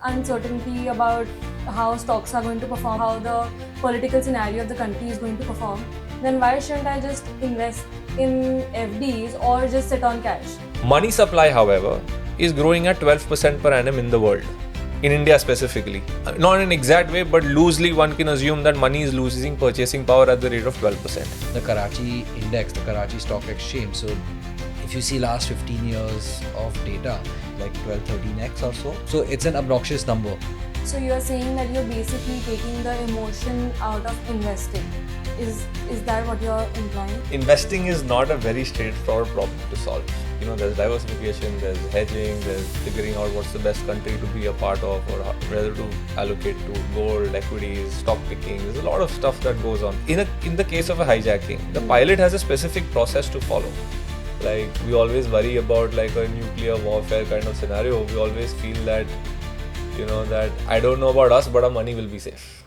uncertainty about how stocks are going to perform, how the political scenario of the country is going to perform, then why shouldn't I just invest in FDs or just sit on cash? Money supply, however, is growing at 12% per annum in the world. In India specifically. Not in an exact way, but loosely one can assume that money is losing purchasing power at the rate of 12%. The Karachi index, the Karachi Stock Exchange. So if you see last 15 years of data, like 12-13x or so. So it's an obnoxious number. So you're saying that you're basically taking the emotion out of investing. Is that what you're implying? Investing is not a very straightforward problem to solve. There's diversification, there's hedging, there's figuring out what's the best country to be a part of or whether to allocate to gold, equities, stock picking. There's a lot of stuff that goes on. In the case of a hijacking, the pilot has a specific process to follow. Like we always worry about like a nuclear warfare kind of scenario. We always feel that, that I don't know about us, but our money will be safe.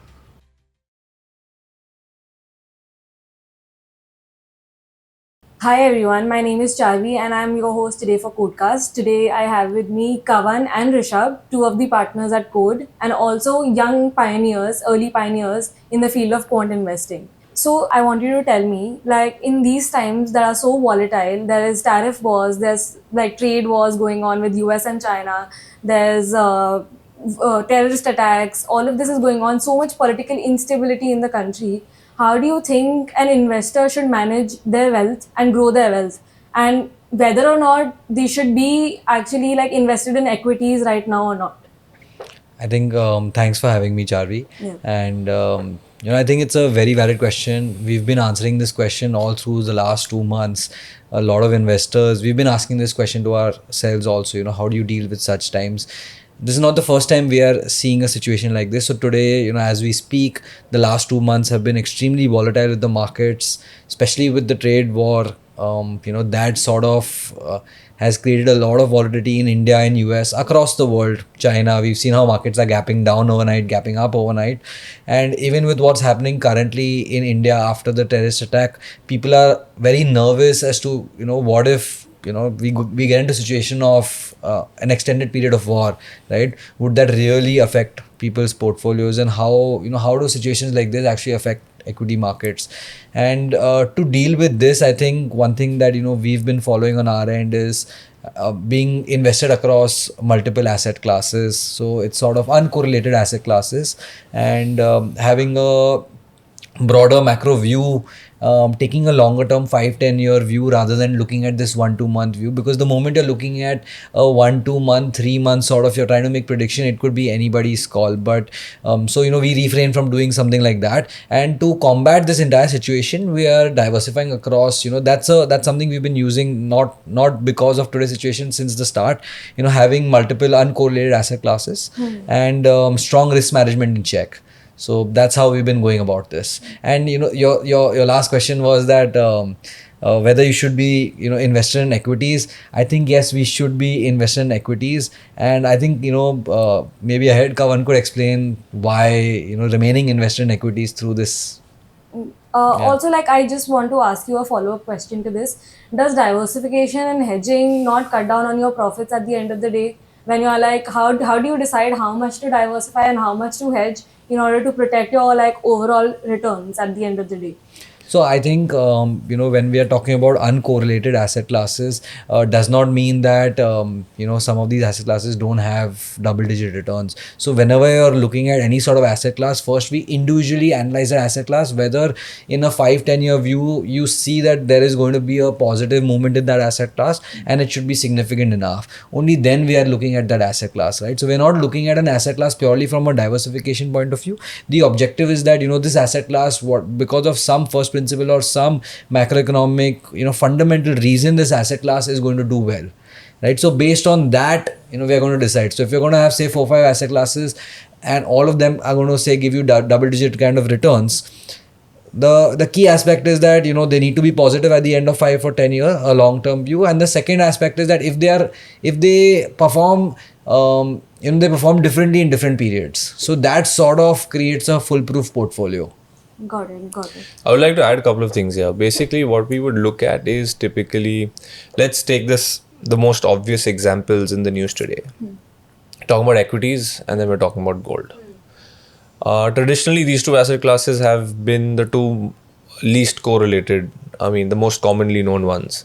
Hi everyone, my name is Charvi and I'm your host today for Qodecast. Today I have with me Kavan and Rishabh, two of the partners at Qode and also young pioneers, early pioneers in the field of quant investing. So I want you to tell me, like in these times that are so volatile, there is tariff wars, there's like trade wars going on with US and China, there's terrorist attacks, all of this is going on, so much political instability in the country. How do you think an investor should manage their wealth and grow their wealth? And whether or not they should be actually like invested in equities right now or not? I think thanks for having me, Charvi. Yeah. And I think it's a very valid question. We've been answering this question all through the last 2 months. A lot of investors, we've been asking this question to ourselves also. How do you deal with such times? This is not the first time we are seeing a situation like this. So today, as we speak, the last 2 months have been extremely volatile with the markets, especially with the trade war. That sort of has created a lot of volatility in India and US, across the world. China, we've seen how markets are gapping down overnight, gapping up overnight. And even with what's happening currently in India after the terrorist attack, people are very nervous as to, what if we get into a situation of an extended period of war, right? Would that really affect people's portfolios, and how do situations like this actually affect equity markets? And to deal with this, I think one thing that we've been following on our end is being invested across multiple asset classes. So it's sort of uncorrelated asset classes, and having a broader macro view, taking a longer term 5-10 year view rather than looking at this 1-2 month view, because the moment you're looking at a 1-2 month, 3 months sort of, you're trying to make prediction, it could be anybody's call. But so we refrain from doing something like that, and to combat this entire situation, we are diversifying across. That's something we've been using not because of today's situation, since the start. Having multiple uncorrelated asset classes and strong risk management in check. So that's how we've been going about this. And your last question was that whether you should be invested in equities. I think yes, we should be invested in equities, and I think maybe ahead Kavan could explain why remaining invested in equities through this. Also, like I just want to ask you a follow-up question to this. Does diversification and hedging not cut down on your profits at the end of the day? When you're like, how do you decide how much to diversify and how much to hedge in order to protect your like overall returns at the end of the day? So I think, when we are talking about uncorrelated asset classes, does not mean that, some of these asset classes don't have double-digit returns. So whenever you're looking at any sort of asset class, first we individually analyze the asset class, whether in a 5-10 year view, you see that there is going to be a positive movement in that asset class and it should be significant enough. Only then we are looking at that asset class, right? So we're not looking at an asset class purely from a diversification point of view. The objective is that, this asset class, because of some first principle or some macroeconomic, fundamental reason, this asset class is going to do well, right? So based on that, we are going to decide. So if you're going to have, say, 4-5 asset classes and all of them are going to, say, give you double-digit kind of returns, the key aspect is that, they need to be positive at the end of 5 or 10 years, a long-term view. And the second aspect is that if they perform, they perform differently in different periods. So that sort of creates a foolproof portfolio. Got it. I would like to add a couple of things here. Basically, what we would look at is typically, let's take the most obvious examples in the news today. talking about equities, and then we're talking about gold. Traditionally, these two asset classes have been the two least correlated, the most commonly known ones.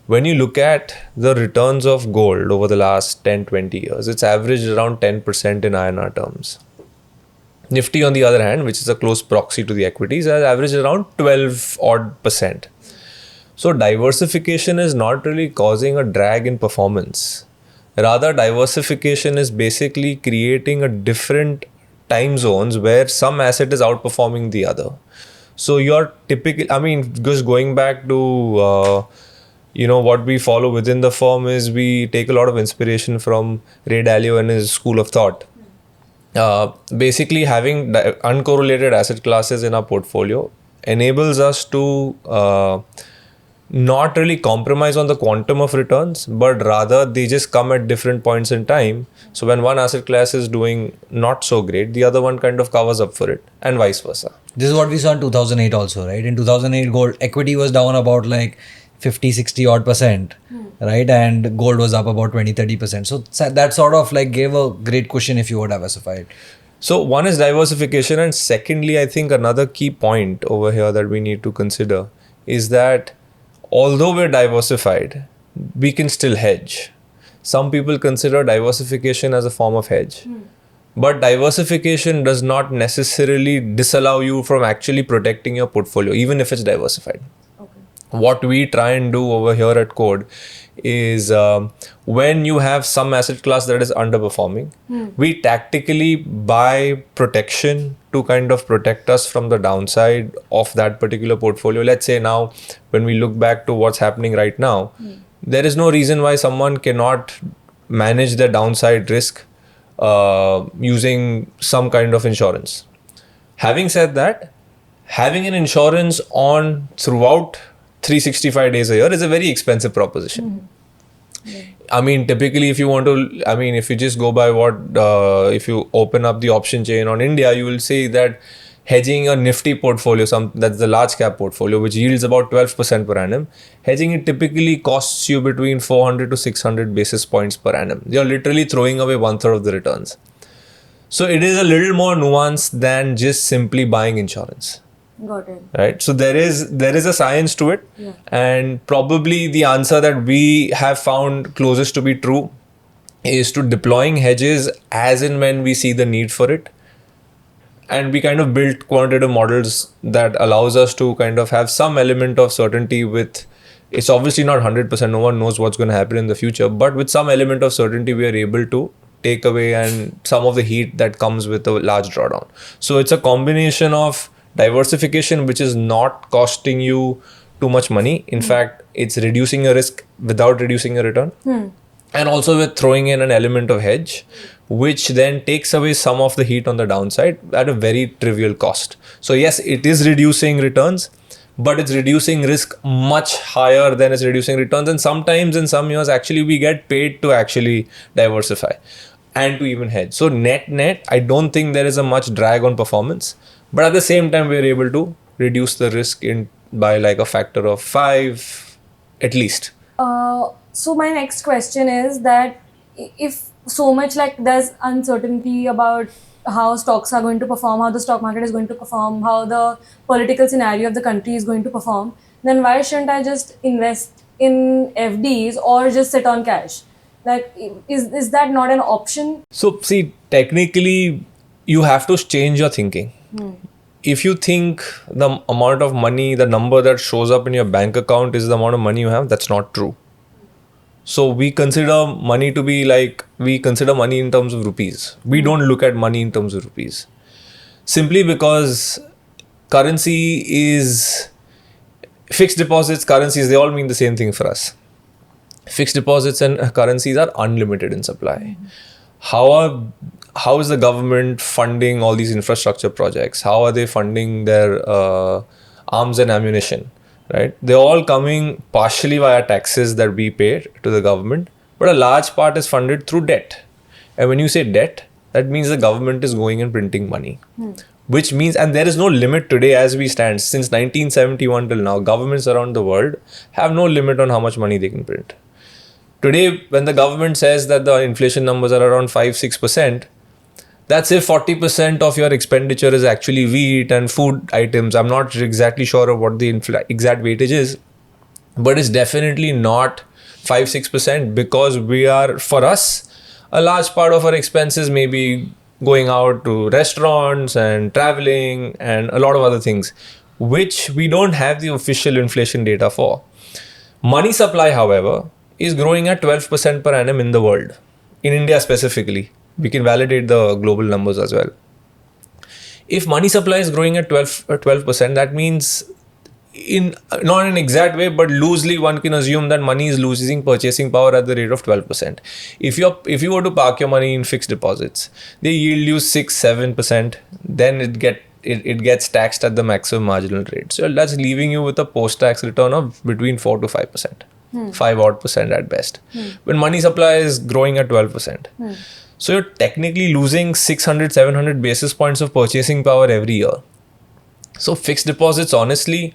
When you look at the returns of gold over the last 10, 20 years, it's averaged around 10% in INR terms. Nifty, on the other hand, which is a close proxy to the equities, has averaged around 12 odd percent. So diversification is not really causing a drag in performance. Rather, diversification is basically creating a different time zones where some asset is outperforming the other. So you're typically, just going back to what we follow within the firm is we take a lot of inspiration from Ray Dalio and his school of thought. Basically, having uncorrelated asset classes in our portfolio enables us to not really compromise on the quantum of returns, but rather they just come at different points in time. So when one asset class is doing not so great, the other one kind of covers up for it, and vice versa. This is what we saw in 2008 also, right? In 2008, gold equity was down about like 50, 60 odd percent, right? And gold was up about 20, 30%. So that sort of like gave a great cushion if you were diversified. So one is diversification, and secondly, I think another key point over here that we need to consider is that although we're diversified, we can still hedge. Some people consider diversification as a form of hedge. But diversification does not necessarily disallow you from actually protecting your portfolio, even if it's diversified. Okay. What we try and do over here at Qode is when you have some asset class that is underperforming, we tactically buy protection to kind of protect us from the downside of that particular portfolio. Let's say now, when we look back to what's happening right now, there is no reason why someone cannot manage their downside risk using some kind of insurance. Having said that, having an insurance on throughout 365 days a year is a very expensive proposition. Typically, if you want to, if you just go by what, if you open up the option chain on India, you will see that hedging a Nifty portfolio, that's the large cap portfolio, which yields about 12% per annum, hedging it typically costs you between 400 to 600 basis points per annum. You're literally throwing away 1/3 of the returns. So it is a little more nuanced than just simply buying insurance. Got it. Right. So there is a science to it. Yeah. And probably the answer that we have found closest to be true is to deploying hedges as and when we see the need for it. And we kind of built quantitative models that allows us to kind of have some element of certainty with, it's obviously not 100%, no one knows what's going to happen in the future, but with some element of certainty, we are able to take away and some of the heat that comes with a large drawdown. So it's a combination of diversification, which is not costing you too much money. In fact, it's reducing your risk without reducing your return. And also with throwing in an element of hedge, which then takes away some of the heat on the downside at a very trivial cost. So yes, it is reducing returns, but it's reducing risk much higher than it's reducing returns. And sometimes in some years, actually, we get paid to actually diversify and to even hedge. So net, I don't think there is a much drag on performance. But at the same time, we're able to reduce the risk by like a factor of 5 at least. So my next question is that if so much like there's uncertainty about how stocks are going to perform, how the stock market is going to perform, how the political scenario of the country is going to perform, then why shouldn't I just invest in FDs or just sit on cash? Like, is that not an option? So see, technically, you have to change your thinking. If you think the amount of money, the number that shows up in your bank account is the amount of money you have, that's not true. So we consider money to be like, we consider money in terms of rupees. We don't look at money in terms of rupees. Simply because currency is, fixed deposits, currencies, they all mean the same thing for us. Fixed deposits and currencies are unlimited in supply. How is the government funding all these infrastructure projects? How are they funding their arms and ammunition? Right? They're all coming partially via taxes that we pay to the government, but a large part is funded through debt. And when you say debt, that means the government is going and printing money. Which means, and there is no limit today as we stand, since 1971 till now, governments around the world have no limit on how much money they can print. Today, when the government says that the inflation numbers are around 5-6%, that's if 40% of your expenditure is actually wheat and food items. I'm not exactly sure of what the exact weightage is, but it's definitely not 5-6% because for us, a large part of our expenses may be going out to restaurants and traveling and a lot of other things, which we don't have the official inflation data for. Money supply, however, is growing at 12% per annum in the world, in India specifically. We can validate the global numbers as well. If money supply is growing at 12%, that means not in an exact way, but loosely one can assume that money is losing purchasing power at the rate of 12%. If you were to park your money in fixed deposits, they yield you 6-7%. Then it gets taxed at the maximum marginal rate. So that's leaving you with a post-tax return of between 4 to 5%, 5% at best. When money supply is growing at 12%. So you're technically losing 600-700 basis points of purchasing power every year. So fixed deposits, honestly,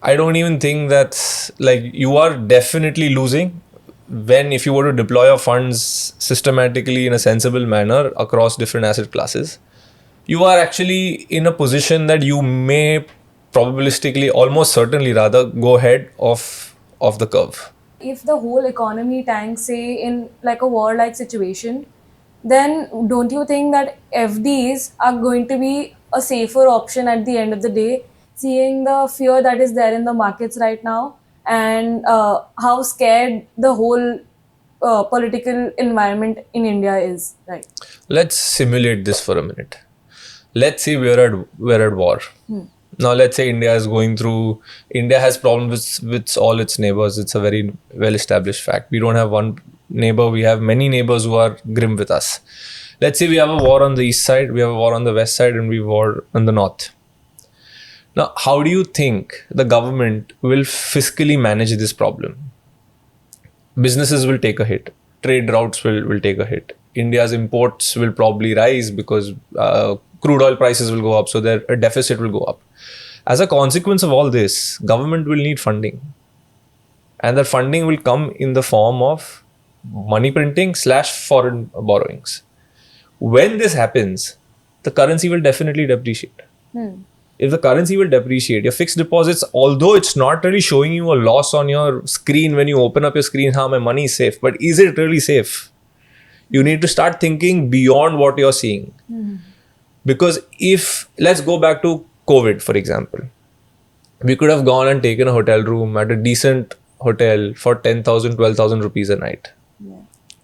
I don't even think that's like you are definitely losing if you were to deploy your funds systematically in a sensible manner across different asset classes. You are actually in a position that you may probabilistically, almost certainly rather, go ahead of the curve. If the whole economy tanks, say, in like a war-like situation, then don't you think that FDs are going to be a safer option at the end of the day, seeing the fear that is there in the markets right now and how scared the whole political environment in India is, right? Let's simulate this for a minute. Let's say we're at war. Now let's say India has problems with all its neighbors. It's a very well established fact. We don't have one neighbor, we have many neighbors who are grim with us. Let's say we have a war on the east side, we have a war on the west side, and we have a war on the north. Now, how do you think the government will fiscally manage this problem? Businesses will take a hit. Trade routes will take a hit. India's imports will probably rise because crude oil prices will go up, so their deficit will go up. As a consequence of all this, government will need funding. And that funding will come in the form of money printing / foreign borrowings. When this happens, the currency will definitely depreciate. If the currency will depreciate, your fixed deposits, although it's not really showing you a loss on your screen when you open up your screen, my money is safe. But is it really safe? You need to start thinking beyond what you're seeing. Because let's go back to COVID, for example. We could have gone and taken a hotel room at a decent hotel for 10,000, 12,000 rupees a night.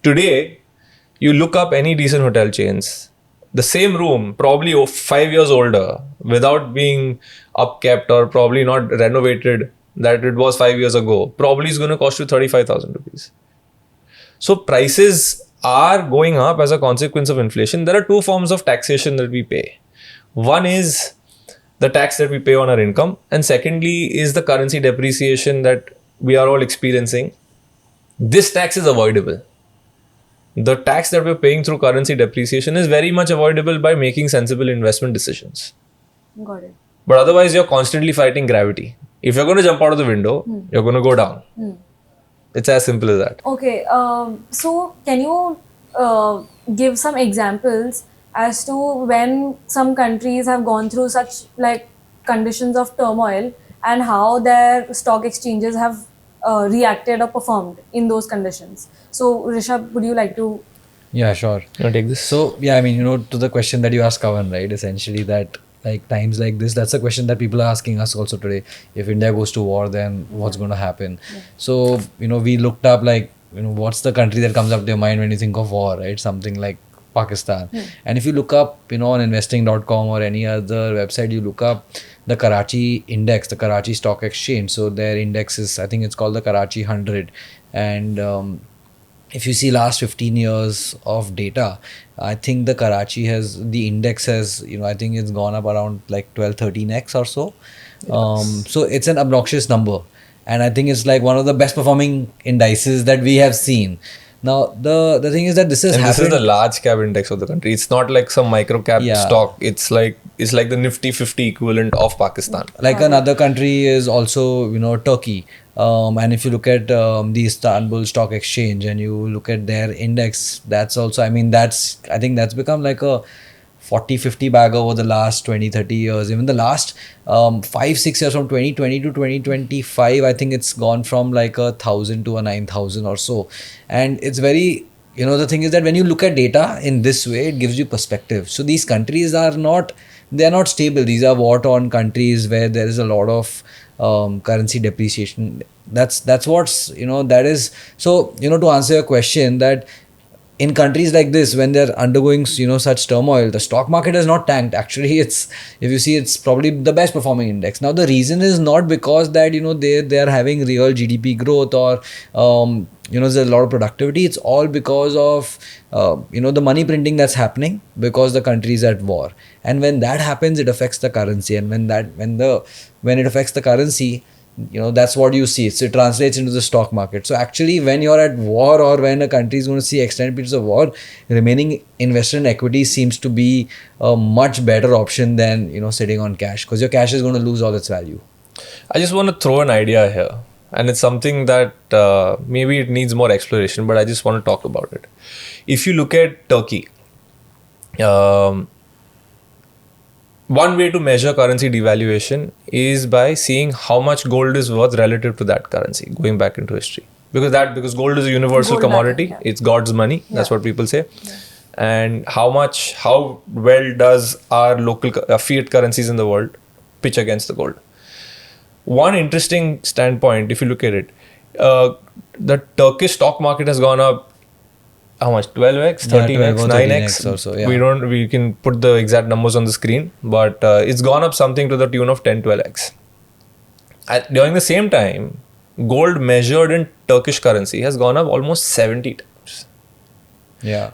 Today, you look up any decent hotel chains, the same room, probably 5 years older, without being upkept or probably not renovated that it was 5 years ago, probably is going to cost you 35,000 rupees. So prices are going up as a consequence of inflation. There are two forms of taxation that we pay. One is the tax that we pay on our income, and secondly is the currency depreciation that we are all experiencing. This tax is avoidable. The tax that we're paying through currency depreciation is very much avoidable by making sensible investment decisions. Got it. But otherwise, you're constantly fighting gravity. If you're going to jump out of the window, you're going to go down. It's as simple as that. Okay, so can you give some examples as to when some countries have gone through such like conditions of turmoil and how their stock exchanges have reacted or performed in those conditions? So Rishabh, would you like to? Yeah, sure. You want to take this? So, yeah, I mean, to the question that you asked, Kavan, right? Essentially that like times like this, that's a question that people are asking us also today. If India goes to war, then what's going to happen? So, we looked up like, what's the country that comes up to your mind when you think of war, right? Something like Pakistan. And if you look up, on investing.com or any other website, you look up the Karachi index, the Karachi Stock Exchange. So their index is, I think it's called the Karachi 100. And if you see last 15 years of data, I think the index has, I think it's gone up around like 12-13x or so. Yes. So it's an obnoxious number. And I think it's like one of the best performing indices that we have seen. Now, the thing is that this has happened. This is the large cap index of the country. It's not like some micro cap stock. It's like the Nifty 50 equivalent of Pakistan. Like another country is also, Turkey. And if you look at the Istanbul Stock Exchange and you look at their index, that's also, I think that's become like a 40-50 bag over the last 20-30 years. Even the last 5-6 years, from 2020 to 2025, I think it's gone from like 1,000 to 9,000 or so. And it's very, the thing is that when you look at data in this way, it gives you perspective. So these countries they're not stable. These are war-torn countries where there is a lot of currency depreciation. That's what's, that is. So, to answer your question, that in countries like this, when they're undergoing, such turmoil, the stock market has not tanked. Actually, if you see, it's probably the best performing index. Now, the reason is not because that, they are having real GDP growth or, there's a lot of productivity. It's all because of, the money printing that's happening because the country is at war. And when that happens, it affects the currency. And when it affects the currency, that's what you see. So it translates into the stock market. So actually, when you're at war or when a country is going to see extended periods of war, remaining invested in equities seems to be a much better option than, sitting on cash, because your cash is going to lose all its value. I just want to throw an idea here, and it's something that maybe it needs more exploration, but I just want to talk about it. If you look at Turkey, one way to measure currency devaluation is by seeing how much gold is worth relative to that currency, going back into history. Because gold is a universal commodity, it's God's money, that's what people say. And how well does our local fiat currencies in the world pitch against the gold? One interesting standpoint, if you look at it, the Turkish stock market has gone up how much? 12x, 13x, 9x or so, yeah. We can put the exact numbers on the screen, but it's gone up something to the tune of 10, 12x. During the same time, gold measured in Turkish currency has gone up almost 70 times. Yeah.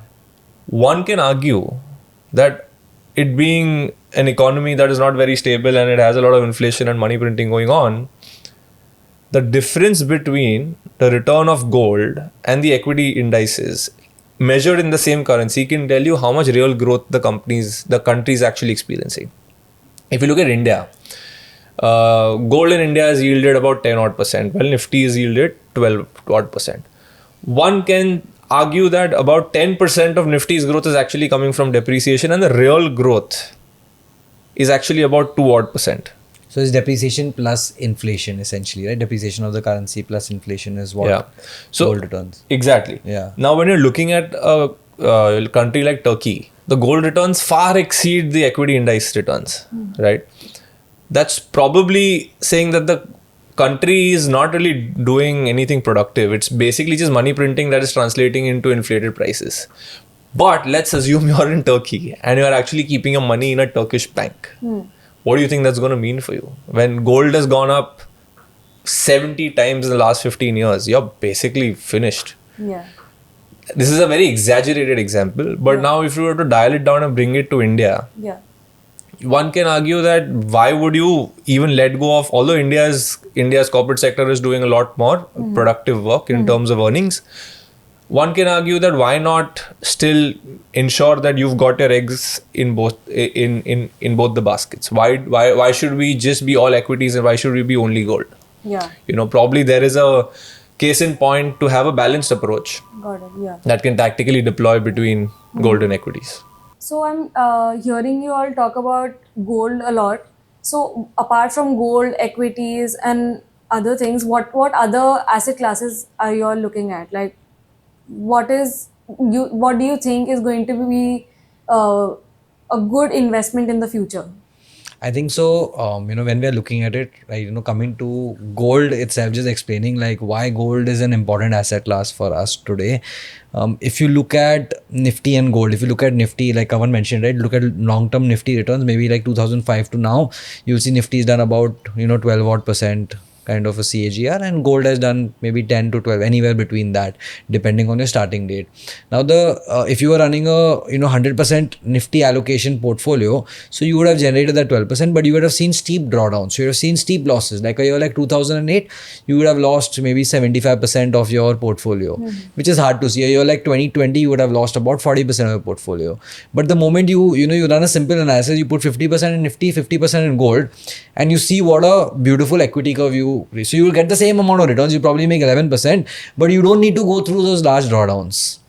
One can argue that it being an economy that is not very stable and it has a lot of inflation and money printing going on, the difference between the return of gold and the equity indices measured in the same currency can tell you how much real growth the country is actually experiencing. If you look at India, gold in India has yielded about 10 odd percent, while Nifty has yielded 12 odd percent. One can argue that about 10% of Nifty's growth is actually coming from depreciation, and the real growth is actually about 2 odd percent. So it's depreciation plus inflation, essentially, right? Depreciation of the currency plus inflation is what gold returns. Exactly. Yeah. Now, when you're looking at a country like Turkey, the gold returns far exceed the equity index returns, right? That's probably saying that the country is not really doing anything productive. It's basically just money printing that is translating into inflated prices. But let's assume you're in Turkey and you're actually keeping your money in a Turkish bank. What do you think that's going to mean for you? When gold has gone up 70 times in the last 15 years, you're basically finished. Yeah. This is a very exaggerated example, but now if you were to dial it down and bring it to India, one can argue that why would you even let go of, although India's corporate sector is doing a lot more productive work in terms of earnings, one can argue that why not still ensure that you've got your eggs in both the baskets? Why should we just be all equities and why should we be only gold? Yeah. Probably there is a case in point to have a balanced approach that can tactically deploy between gold and equities. So I'm hearing you all talk about gold a lot. So apart from gold, equities and other things, what other asset classes are you all looking at? Like, what do you think is going to be a good investment in the future? I think so. When we are looking at it, right, coming to gold itself, just explaining like why gold is an important asset class for us today. If you look at Nifty and gold, if you look at Nifty, like Kavan mentioned, right, look at long-term Nifty returns, maybe like 2005 to now, you'll see Nifty is done about 12 odd percent kind of a CAGR, and gold has done maybe 10 to 12, anywhere between that, depending on your starting date. Now, if you were running a 100% Nifty allocation portfolio, so you would have generated that 12%, but you would have seen steep drawdowns. So you would have seen steep losses. Like a year like 2008, you would have lost maybe 75% of your portfolio, which is hard to see. A year like 2020, you would have lost about 40% of your portfolio. But the moment you run a simple analysis, you put 50% in Nifty, 50% in gold, and you see what a beautiful equity curve you you will get the same amount of returns. You probably make 11%, but you don't need to go through those large drawdowns.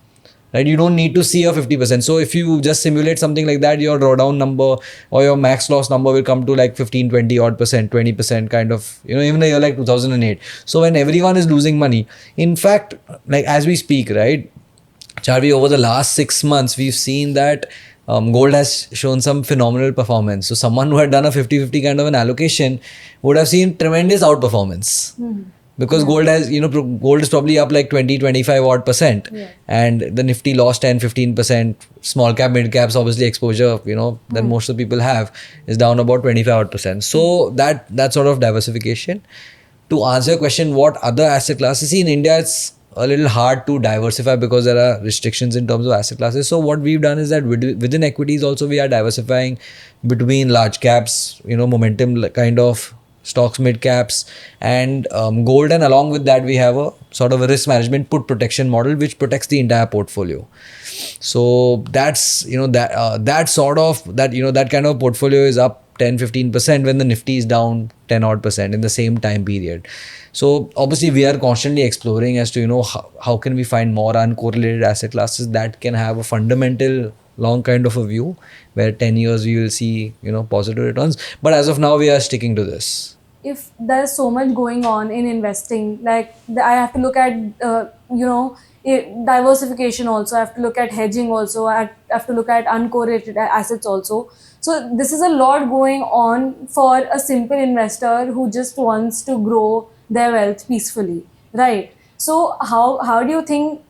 Right, you don't need to see a 50%. So if you just simulate something like that, your drawdown number or your max loss number will come to like 15, 20 odd percent, 20% kind of, even a year like 2008. So when everyone is losing money, in fact, like as we speak, right, Charvi, over the last 6 months, we've seen that gold has shown some phenomenal performance. So someone who had done a 50-50 kind of an allocation would have seen tremendous outperformance. Because gold has, gold is probably up like 20, 25 odd percent. And the Nifty lost 10, 15%. Small cap, mid caps, obviously exposure, that most of the people have is down about 25 odd percent. So that sort of diversification. To answer your question, what other asset classes? See, in India, it's a little hard to diversify because there are restrictions in terms of asset classes. So what we've done is that within equities also we are diversifying between large caps, momentum kind of stocks, mid caps, and gold. And along with that, we have a sort of a risk management put protection model which protects the entire portfolio. So that's that kind of portfolio is up 10-15% when the Nifty is down 10 odd percent in the same time period. So obviously we are constantly exploring as to how can we find more uncorrelated asset classes that can have a fundamental long kind of a view where 10 years we will see positive returns. But as of now we are sticking to this. If there's so much going on in investing, like I have to look at diversification also, I have to look at hedging also, I have to look at uncorrelated assets also. So this is a lot going on for a simple investor who just wants to grow their wealth peacefully, right? So how do you think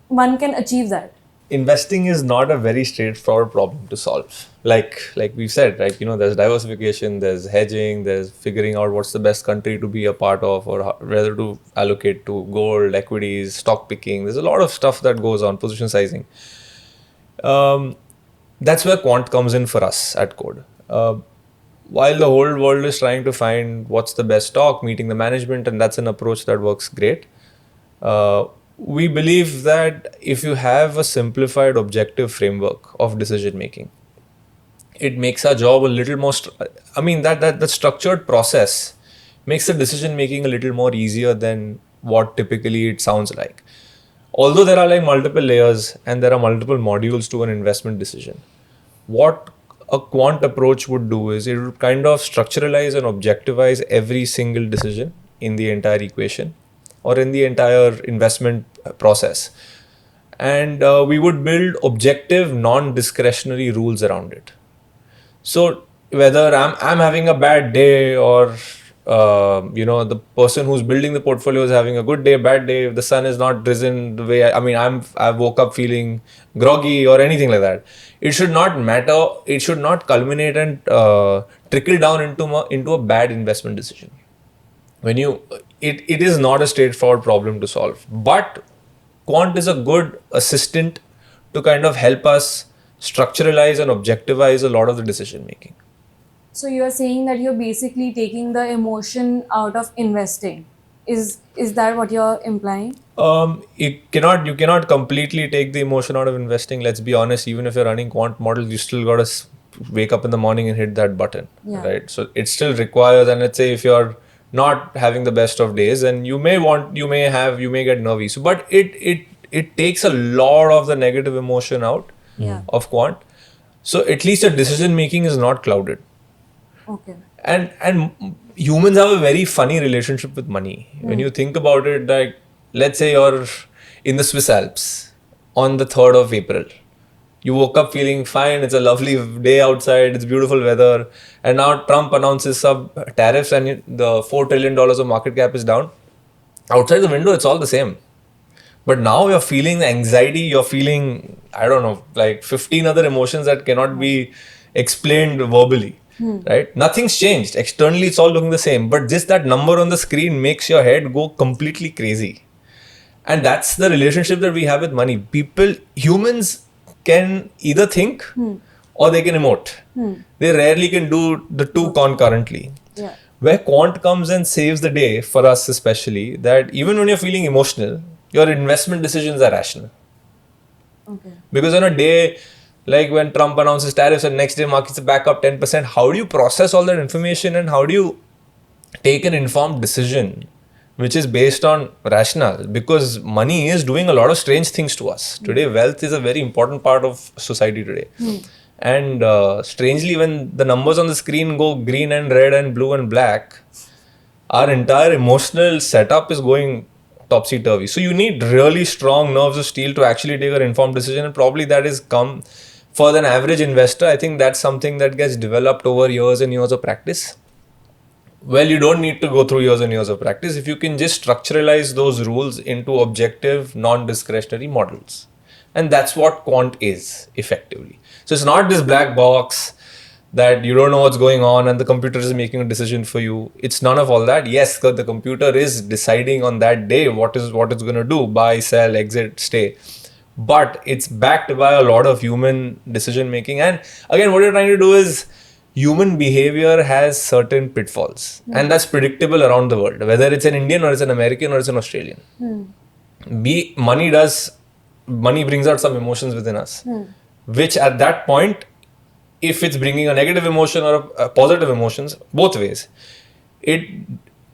one can achieve that? Investing is not a very straightforward problem to solve. Like we've said, right? There's diversification, there's hedging, there's figuring out what's the best country to be a part of, or whether to allocate to gold, equities, stock picking. There's a lot of stuff that goes on, position sizing. That's where Quant comes in for us at Qode. While the whole world is trying to find what's the best stock, meeting the management, and that's an approach that works great. We believe that if you have a simplified objective framework of decision making, it makes our job a little more, that structured process makes the decision making a little more easier than what typically it sounds like. Although there are like multiple layers and there are multiple modules to an investment decision, what a quant approach would do is it would kind of structuralize and objectivize every single decision in the entire equation or in the entire investment process. And we would build objective, non-discretionary rules around it. So whether I'm having a bad day or the person who's building the portfolio is having a good day, bad day, if the sun is not risen the way I woke up feeling groggy or anything like that, it should not matter. It should not culminate and trickle down into a bad investment decision. It is not a straightforward problem to solve, but Quant is a good assistant to kind of help us structuralize and objectivize a lot of the decision making. So you are saying that you're basically taking the emotion out of investing. Is that what you're implying? You cannot completely take the emotion out of investing. Let's be honest, even if you're running quant models, you still got to wake up in the morning and hit that button, right? So it still requires, and let's say if you're not having the best of days, and you may get nervy. So, but it takes a lot of the negative emotion out of quant. So at least your decision making is not clouded. Okay. And humans have a very funny relationship with money. When you think about it, like let's say you're in the Swiss Alps on the 3rd of April. You woke up feeling fine, it's a lovely day outside, it's beautiful weather, and now Trump announces some tariffs and the $4 trillion of market cap is down. Outside the window, it's all the same. But now you're feeling anxiety, you're feeling, like 15 other emotions that cannot be explained verbally. Right? Nothing's changed. Externally, it's all looking the same. But just that number on the screen makes your head go completely crazy. And that's the relationship that we have with money. Humans can either think or they can emote. They rarely can do the two concurrently. Yeah. Where Quant comes and saves the day, for us especially, that even when you're feeling emotional, your investment decisions are rational. Okay. Because on a day like when Trump announces tariffs and next day markets are back up 10%, how do you process all that information and how do you take an informed decision which is based on rationale, because money is doing a lot of strange things to us. Today, wealth is a very important part of society today. And strangely, when the numbers on the screen go green and red and blue and black, our entire emotional setup is going topsy-turvy. So you need really strong nerves of steel to actually take an informed decision, and probably that is come for an average investor. I think that's something that gets developed over years and years of practice. Well, you don't need to go through years and years of practice if you can just structuralize those rules into objective, non-discretionary models. And that's what Quant is, effectively. So it's not this black box that you don't know what's going on and the computer is making a decision for you. It's none of all that. Yes, the computer is deciding on that day what it's going to do: buy, sell, exit, stay. But it's backed by a lot of human decision making. And again, what you're trying to do is, human behavior has certain pitfalls, and that's predictable around the world, whether it's an Indian or it's an American or it's an Australian. Money brings out some emotions within us, which at that point, if it's bringing a negative emotion or a positive emotions, both ways, it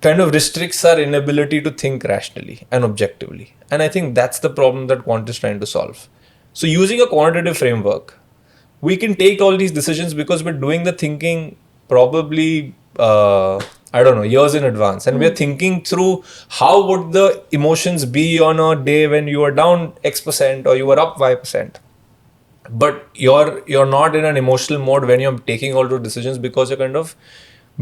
kind of restricts our inability to think rationally and objectively. And I think that's the problem that Quant is trying to solve. So using a quantitative framework, we can take all these decisions because we're doing the thinking probably, years in advance. And we're thinking through how would the emotions be on a day when you are down X% or you are up Y%. But you're not in an emotional mode when you're taking all those decisions, because you're kind of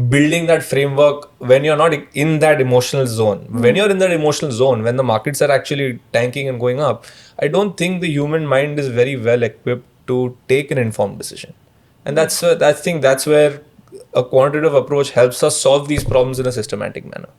building that framework when you're not in that emotional zone. When you're in that emotional zone, when the markets are actually tanking and going up, I don't think the human mind is very well equipped to take an informed decision. And I think that's where a quantitative approach helps us solve these problems in a systematic manner.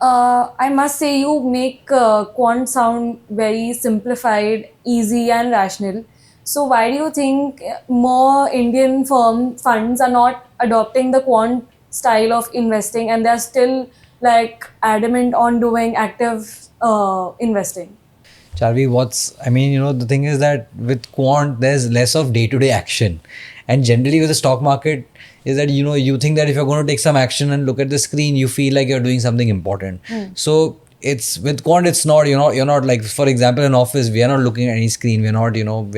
I must say you make quant sound very simplified, easy and rational. So why do you think more Indian funds are not adopting the quant style of investing, and they're still like adamant on doing active investing? Charvi, the thing is that with quant, there's less of day-to-day action. And generally with the stock market is that, you think that if you're going to take some action and look at the screen, you feel like you're doing something important. So it's with quant, it's not, you're not like, for example, in office, we are not looking at any screen. We're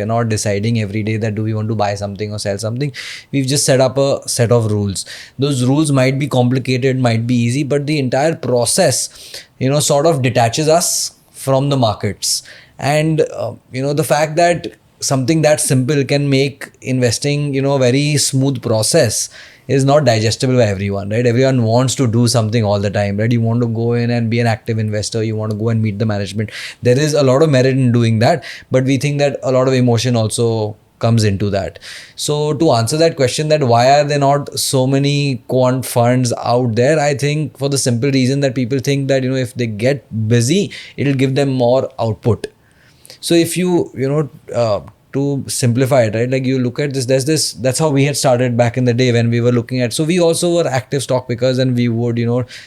not deciding every day that do we want to buy something or sell something. We've just set up a set of rules. Those rules might be complicated, might be easy, but the entire process, sort of detaches us from the markets. And the fact that something that simple can make investing a very smooth process is not digestible by everyone, right? Everyone wants to do something all the time, right? You want to go in and be an active investor, you want to go and meet the management. There is a lot of merit in doing that, but we think that a lot of emotion also comes into that. So to answer that question, that why are there not so many quant funds out there, I think for the simple reason that people think that if they get busy, it'll give them more output. So if to simplify it, right, like you look at this, that's how we had started back in the day when we were looking at, so we also were active stock pickers, and we would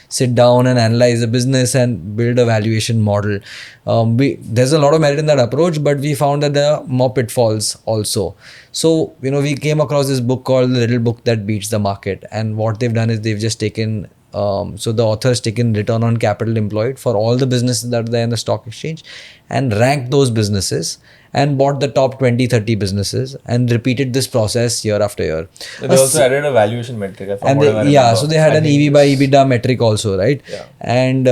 sit down and analyze the business and build a valuation model. There's a lot of merit in that approach, but we found that there are more pitfalls also. So we came across this book called The Little Book That Beats the Market, and what they've done is they've just taken so the author has taken return on capital employed for all the businesses that are there in the stock exchange and ranked those businesses and bought the top 20, 30 businesses and repeated this process year after year. They also added a valuation metric. So they had an EV by EBITDA metric also, right? Yeah. And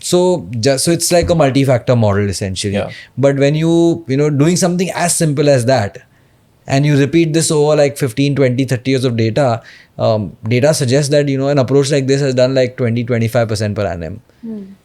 so it's like a multi-factor model essentially. Yeah. But when you doing something as simple as that, and you repeat this over like 15, 20, 30 years of data, data suggests that, an approach like this has done like 20-25% per annum.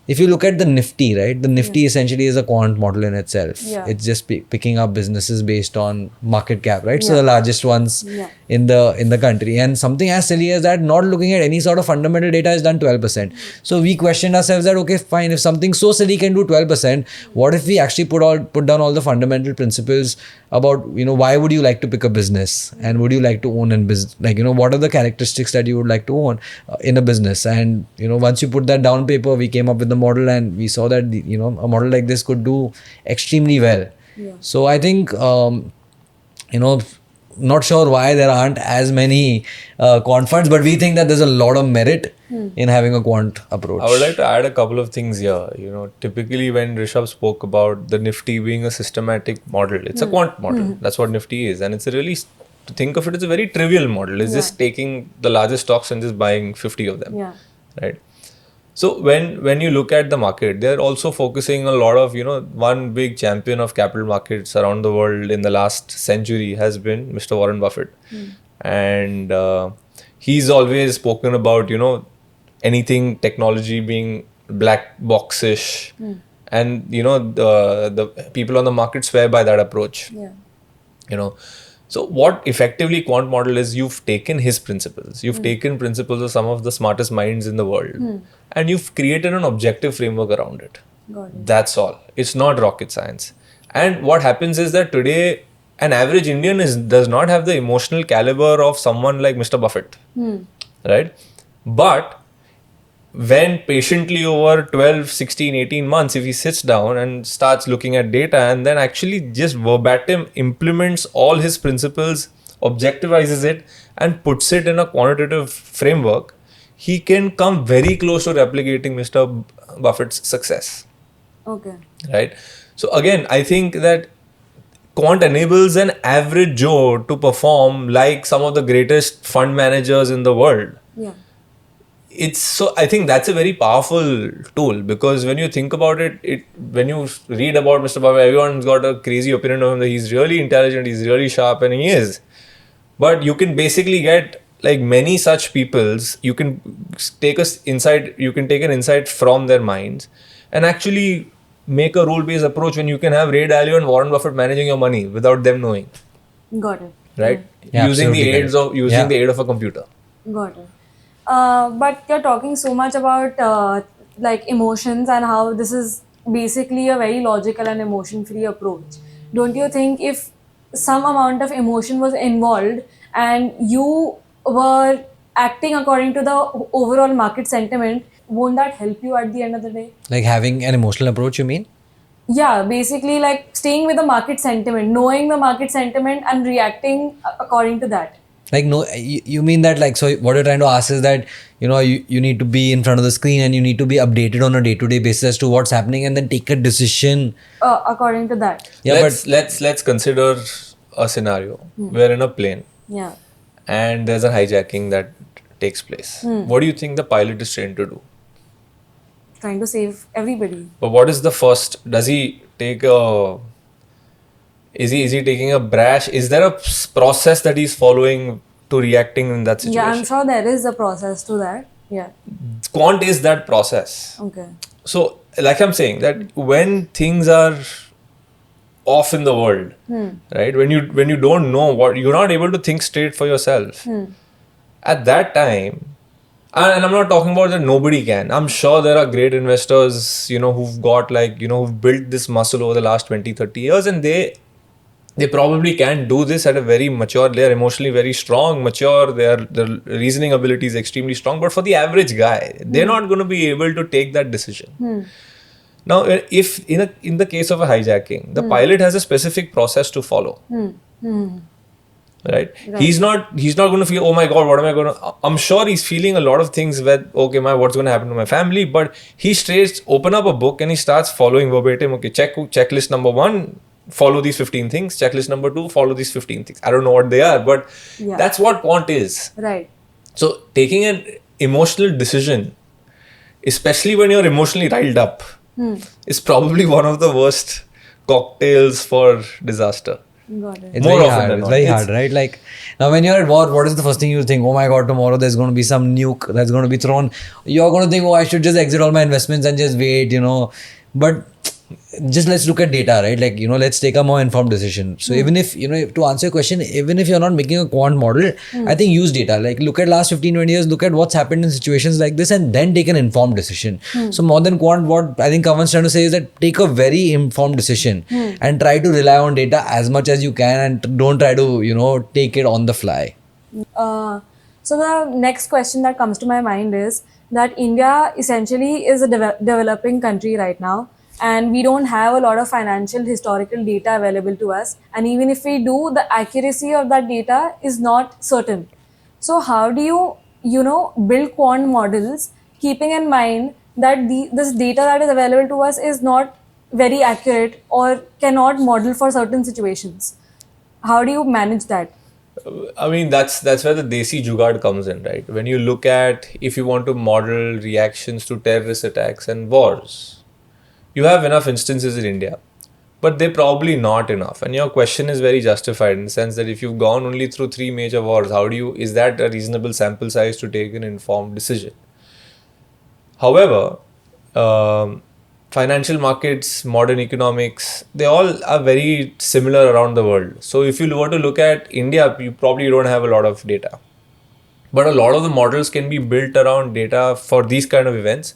If you look at the Nifty, right, the Nifty essentially is a quant model in itself. Yeah. It's just picking up businesses based on market cap, right? So the largest ones Yeah. in the country. And something as silly as that, not looking at any sort of fundamental data, has done 12%. So we questioned ourselves that, okay, fine, if something so silly can do 12%, what if we actually put down all the fundamental principles about, why would you like to pick a business and would you like to own in business? Like, what are the characteristics that you would like to own in a business? And, once you put that down paper, we came up with the model and we saw that, a model like this could do extremely well. Yeah. So I think, not sure why there aren't as many quant funds, but we think that there's a lot of merit in having a quant approach. I would like to add a couple of things here. Typically when Rishabh spoke about the Nifty being a systematic model, it's a quant model. That's what Nifty is. And it's a really, to think of it as a very trivial model. It's just taking the largest stocks and just buying 50 of them. Yeah. Right? So when you look at the market, they're also focusing a lot of, one big champion of capital markets around the world in the last century has been Mr. Warren Buffett. And he's always spoken about, anything technology being black boxish. And, the people on the market swear by that approach. Yeah. So what effectively quant model is, you've taken his principles. You've taken principles of some of the smartest minds in the world. And you've created an objective framework around it. Got it. That's all. It's not rocket science. And what happens is that today, an average Indian does not have the emotional caliber of someone like Mr. Buffett. Right? But when patiently over 12, 16, 18 months, if he sits down and starts looking at data and then actually just verbatim implements all his principles, objectivizes it and puts it in a quantitative framework, he can come very close to replicating Mr. Buffett's success. Okay. Right? So again, I think that quant enables an average Joe to perform like some of the greatest fund managers in the world. Yeah. I think that's a very powerful tool, because when you think about it, when you read about Mr. Buffett, everyone's got a crazy opinion of him that he's really intelligent, he's really sharp, and he is. But you can basically get, like many such people's, you can take an insight from their minds and actually make a rule-based approach when you can have Ray Dalio and Warren Buffett managing your money without them knowing. Got it. Right? Yeah, Using the absolutely aid of a computer. Got it. But you're talking so much about like emotions and how this is basically a very logical and emotion-free approach. Don't you think if some amount of emotion was involved and you were acting according to the overall market sentiment, won't that help you at the end of the day? Like having an emotional approach, you mean? Yeah, basically like staying with the market sentiment, knowing the market sentiment and reacting according to that. Like, no, you mean that, like, so what you're trying to ask is that, you need to be in front of the screen and you need to be updated on a day-to-day basis as to what's happening and then take a decision. According to that. Yeah, let's consider a scenario. We're in a plane. Yeah. And there's a hijacking that takes place. What do you think the pilot is trained to do? Trying to save everybody. But what is the first? Does he take a... Is he taking a brash? Is there a process that he's following to reacting in that situation? Yeah, I'm sure there is a process to that. Yeah. Quant is that process. Okay. So, like I'm saying, that when things are off in the world, right? When you don't know what, you're not able to think straight for yourself. At that time, and I'm not talking about that nobody can. I'm sure there are great investors, who've got who've built this muscle over the last 20, 30 years, and they probably can do this at a very mature, they're emotionally very strong, mature, their reasoning ability is extremely strong. But for the average guy, they're not going to be able to take that decision. Now, if in the case of a hijacking, the pilot has a specific process to follow. Right? He's not going to feel, oh my God, what am I going to... I'm sure he's feeling a lot of things where, okay, what's going to happen to my family? But he open up a book and he starts following verbatim, okay, checklist number 1, follow these 15 things. Checklist number 2, follow these 15 things. I don't know what they are, but that's what quant is. Right. So taking an emotional decision, especially when you're emotionally riled up, is probably one of the worst cocktails for disaster. Got it. It's More very often hard. than It's not. very hard, right? Like, now when you're at war, what is the first thing you think? Oh my God, tomorrow there's going to be some nuke that's going to be thrown. You're going to think, oh, I should just exit all my investments and just wait, But just let's look at data, right? Like, let's take a more informed decision. So even if, to answer your question, even if you're not making a quant model, I think use data. Like, look at last 15, 20 years, look at what's happened in situations like this and then take an informed decision. So more than quant, what I think Kavan's trying to say is that take a very informed decision and try to rely on data as much as you can and don't try to, take it on the fly. So the next question that comes to my mind is that India essentially is a developing country right now. and we don't have a lot of financial historical data available to us, and even if we do, the accuracy of that data is not certain. So how do you build quant models keeping in mind that this data that is available to us is not very accurate or cannot model for certain situations? How do you manage that? I mean, that's where the desi jugaad comes in, right? When you look at, if you want to model reactions to terrorist attacks and wars, you have enough instances in India, but they're probably not enough. And your question is very justified in the sense that if you've gone only through 3 major wars, is that a reasonable sample size to take an informed decision? However, um, financial markets, modern economics, they all are very similar around the world. So if you were to look at India, you probably don't have a lot of data. But a lot of the models can be built around data for these kind of events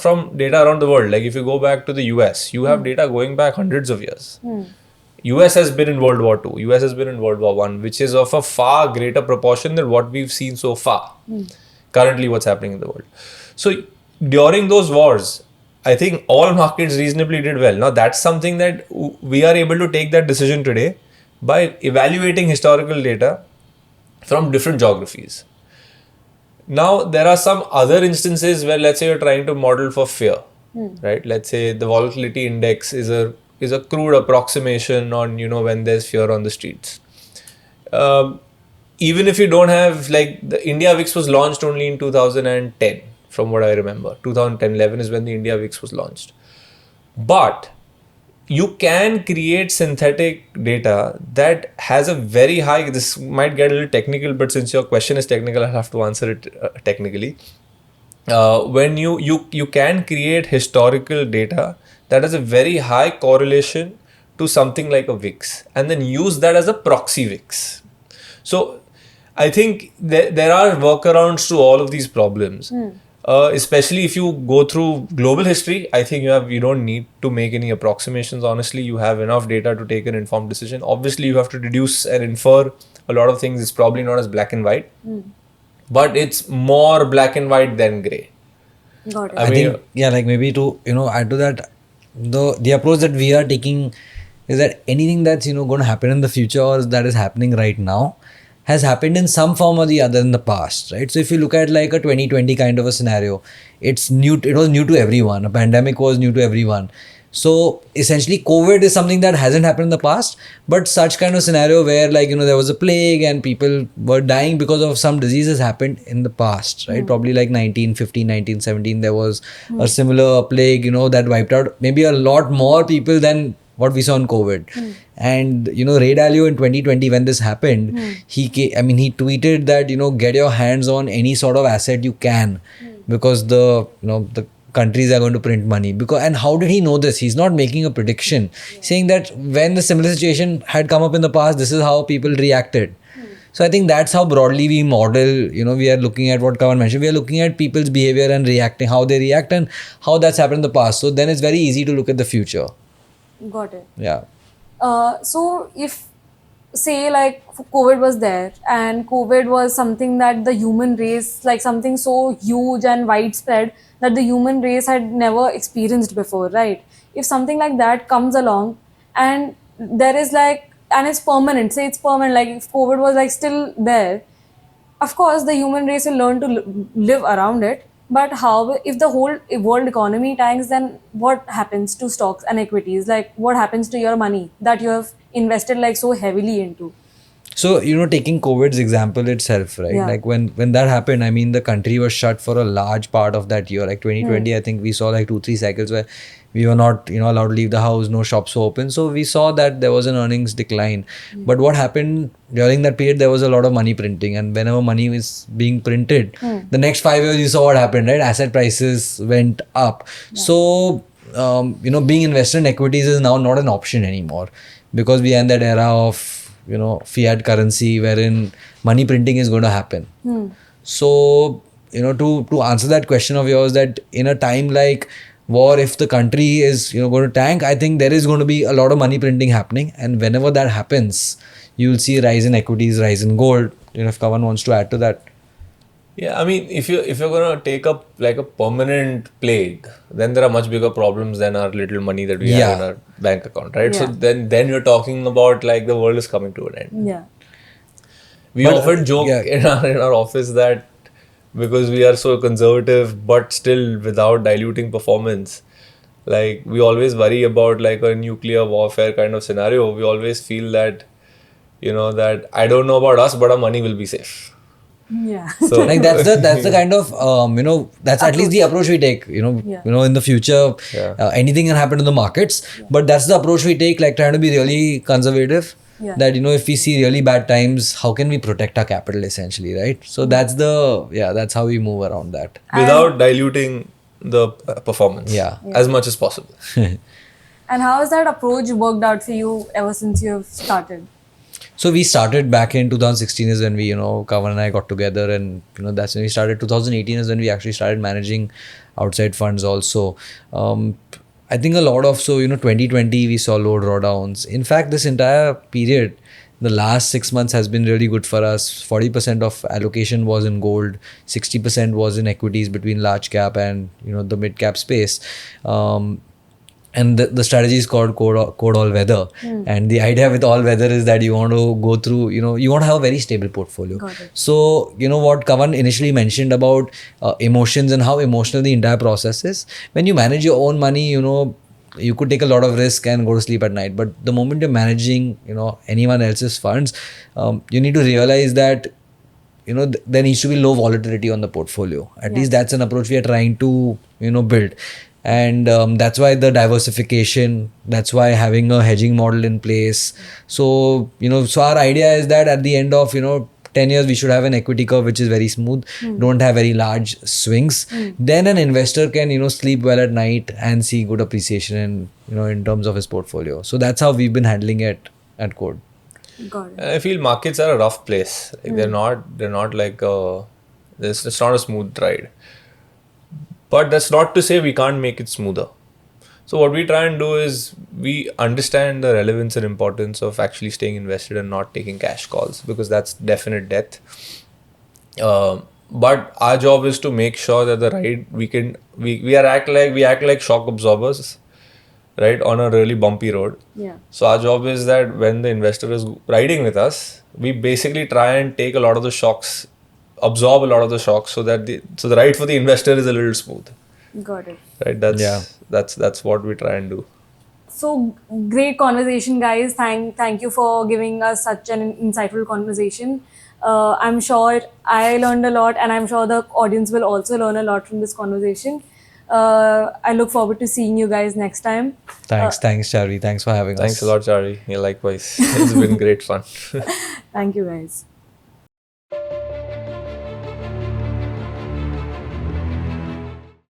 from data around the world. Like if you go back to the US, you have data going back hundreds of years. US has been in World War II, US has been in World War One, which is of a far greater proportion than what we've seen so far. Currently, what's happening in the world. So during those wars, I think all markets reasonably did well. Now that's something that we are able to take that decision today by evaluating historical data from different geographies. Now, there are some other instances where, let's say, you're trying to model for fear, right? Let's say the volatility index is a crude approximation on when there's fear on the streets. Even if you don't have, like, the India VIX was launched only in 2010, from what I remember. 2010-11 is when the India VIX was launched. But you can create synthetic data that has a very high, this might get a little technical, but since your question is technical, I'll have to answer it technically. When you can create historical data that has a very high correlation to something like a VIX, and then use that as a proxy VIX. So I think there are workarounds to all of these problems. Especially if you go through global history, I think you don't need to make any approximations. Honestly, you have enough data to take an informed decision. Obviously, you have to deduce and infer a lot of things. It's probably not as black and white, but it's more black and white than gray. Got it. I think, yeah, like maybe to add to that, the approach that we are taking is that anything that's going to happen in the future or that is happening right now has happened in some form or the other in the past, right? So if you look at like a 2020 kind of a scenario, it's new. It was new to everyone. A pandemic was new to everyone. So essentially, COVID is something that hasn't happened in the past, but such kind of scenario where there was a plague and people were dying because of some diseases happened in the past, right? Probably like 1915, 1917, there was a similar plague, that wiped out maybe a lot more people than what we saw in COVID. And Ray Dalio in 2020, when this happened, he tweeted that get your hands on any sort of asset you can, because the countries are going to print money. And how did he know this? He's not making a prediction, saying that when the similar situation had come up in the past, this is how people reacted. So I think that's how broadly we model, we are looking at what Kavan mentioned. We are looking at people's behavior and reacting, how they react and how that's happened in the past. So then it's very easy to look at the future. Got it. Yeah. So if, say, like COVID was there and COVID was something that the human race, like something so huge and widespread that the human race had never experienced before, right? If something like that comes along and there is and it's permanent, say it's permanent, like if COVID was still there, of course the human race will learn to live around it. But how, if the whole world economy tanks, then what happens to stocks and equities? Like what happens to your money that you have invested so heavily into? So, taking COVID's example itself, right? Yeah. Like when that happened, I mean, the country was shut for a large part of that year. Like 2020, I think we saw 2-3 cycles where we were not, allowed to leave the house, no shops were open. So we saw that there was an earnings decline. But what happened during that period, there was a lot of money printing. And whenever money was being printed, the next 5 years, you saw what happened, right? Asset prices went up. Yeah. So, being invested in equities is now not an option anymore, because we are in that era of fiat currency wherein money printing is going to happen. So, to answer that question of yours, that in a time like war, if the country is going to tank, I think there is going to be a lot of money printing happening, and whenever that happens, you will see rise in equities, rise in gold. If Kavan wants to add to that. Yeah, I mean, if you're gonna take up like a permanent plague, then there are much bigger problems than our little money that we have in Yeah. our bank account, right? So Yeah. then you're talking about like the world is coming to an end. Yeah. We But often yeah, joke in our office that because we are so conservative, but still without diluting performance, like we always worry about like a nuclear warfare kind of scenario. We always feel that that I don't know about us, but our money will be safe. Yeah. So like that's the kind of that's at least the approach we take. Yeah. In the future, Yeah. anything can happen to the markets, but that's the approach we take. Like trying to be really conservative. Yeah. That if we see really bad times, how can we protect our capital essentially, right? So that's how we move around that. without diluting the performance Yeah. as much as possible. And how has that approach worked out for you ever since you have started? So we started back in 2016 is when we, Kavan and I got together, and that's when we started. 2018 is when we actually started managing outside funds also. I think a lot of 2020 we saw low drawdowns. In fact, this entire period, the last 6 months has been really good for us. 40% of allocation was in gold, 60% was in equities between large cap and the mid cap space. And the strategy is called code all weather. And the idea with all weather is that you want to go through, you want to have a very stable portfolio. Got it. So, what Kavan initially mentioned about emotions and how emotional the entire process is. When you manage your own money, you could take a lot of risk and go to sleep at night. But the moment you're managing, anyone else's funds, you need to realize that there needs to be low volatility on the portfolio. At least that's an approach we are trying to build. And that's why the diversification, that's why having a hedging model in place. So so our idea is that at the end of 10 years we should have an equity curve which is very smooth, don't have very large swings. Then an investor can sleep well at night and see good appreciation in terms of his portfolio. So that's how we've been handling it at Qode. Got it. And I feel markets are a rough place. Like they're not like it's not a smooth ride. But that's not to say we can't make it smoother. So what we try and do is we understand the relevance and importance of actually staying invested and not taking cash calls, because that's definite death. But our job is to make sure that the ride we act like shock absorbers, right, on a really bumpy road. Yeah. So our job is that when the investor is riding with us, we basically try and take a lot of the shocks, absorb a lot of the shocks, so that the ride for the investor is a little smooth. Got it. Right. That's what we try and do. So great conversation, guys. Thank you for giving us such an insightful conversation. I'm sure I learned a lot, and I'm sure the audience will also learn a lot from this conversation. I look forward to seeing you guys next time. Thanks, Charvi. Thanks for having us. Thanks a lot, Charvi. Yeah, likewise. It's been great fun. Thank you, guys.